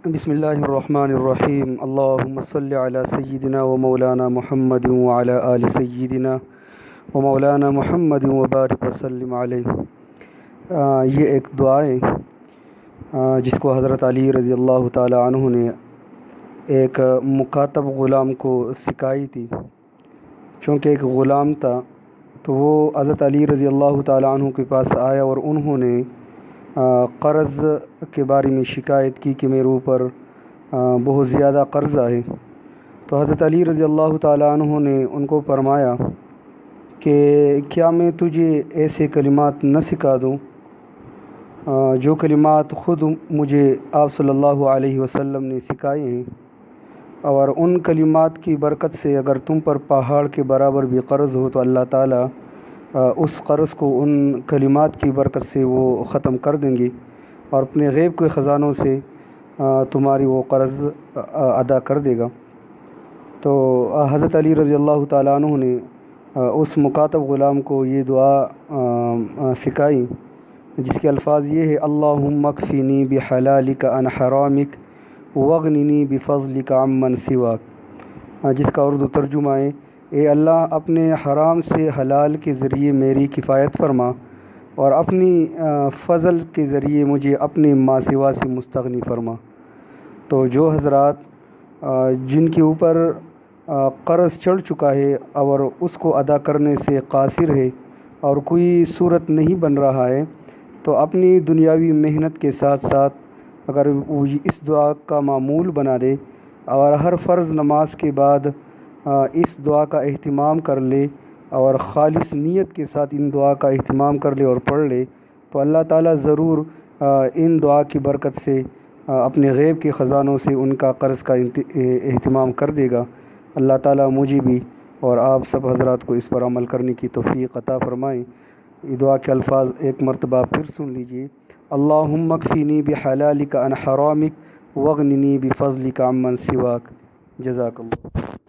بسم اللہ الرحمن الرحیم اللہم صلی علی سیدنا و مولانا محمد وعلی آل سیدنا و مولانا محمد وبارک وسلم علیہ۔ یہ ایک دعا ہے جس کو حضرت علی رضی اللہ تعالی عنہ نے ایک مکاتب غلام کو سکھائی تھی۔ چونکہ ایک غلام تھا تو وہ حضرت علی رضی اللہ تعالی عنہ کے پاس آیا اور انہوں نے قرض کے بارے میں شکایت کی کہ میرے اوپر بہت زیادہ قرضہ ہے۔ تو حضرت علی رضی اللہ تعالی عنہ نے ان کو فرمایا کہ کیا میں تجھے ایسے کلمات نہ سکھا دوں جو کلمات خود مجھے آپ صلی اللہ علیہ وسلم نے سکھائے ہیں، اور ان کلمات کی برکت سے اگر تم پر پہاڑ کے برابر بھی قرض ہو تو اللہ تعالیٰ اس قرض کو ان کلمات کی برکت سے وہ ختم کر دیں گے اور اپنے غیب کے خزانوں سے تمہاری وہ قرض ادا کر دے گا۔ تو حضرت علی رضی اللہ تعالیٰ عنہ نے اس مکاتب غلام کو یہ دعا سکھائی جس کے الفاظ یہ ہے: اللہم اکفنی بحلالک عن حرامک واغننی بفضلک عمن سواک، جس کا اردو ترجمہ ہے: اے اللہ اپنے حرام سے حلال کے ذریعے میری کفایت فرما اور اپنی فضل کے ذریعے مجھے اپنے ما سوا سے مستغنی فرما۔ تو جو حضرات جن کے اوپر قرض چڑھ چکا ہے اور اس کو ادا کرنے سے قاصر ہے اور کوئی صورت نہیں بن رہا ہے، تو اپنی دنیاوی محنت کے ساتھ ساتھ اگر وہ اس دعا کا معمول بنا لے اور ہر فرض نماز کے بعد اس دعا کا اہتمام کر لے اور خالص نیت کے ساتھ ان دعا کا اہتمام کر لے اور پڑھ لے، تو اللہ تعالیٰ ضرور ان دعا کی برکت سے اپنے غیب کے خزانوں سے ان کا قرض کا اہتمام کر دے گا۔ اللہ تعالیٰ مجھے بھی اور آپ سب حضرات کو اس پر عمل کرنے کی توفیق عطا فرمائیں۔ یہ دعا کے الفاظ ایک مرتبہ پھر سن لیجئے: اللہم اکفنی بحلالک عن حرامک واغننی بفضلک عمن سواک۔ جزاک اللہ۔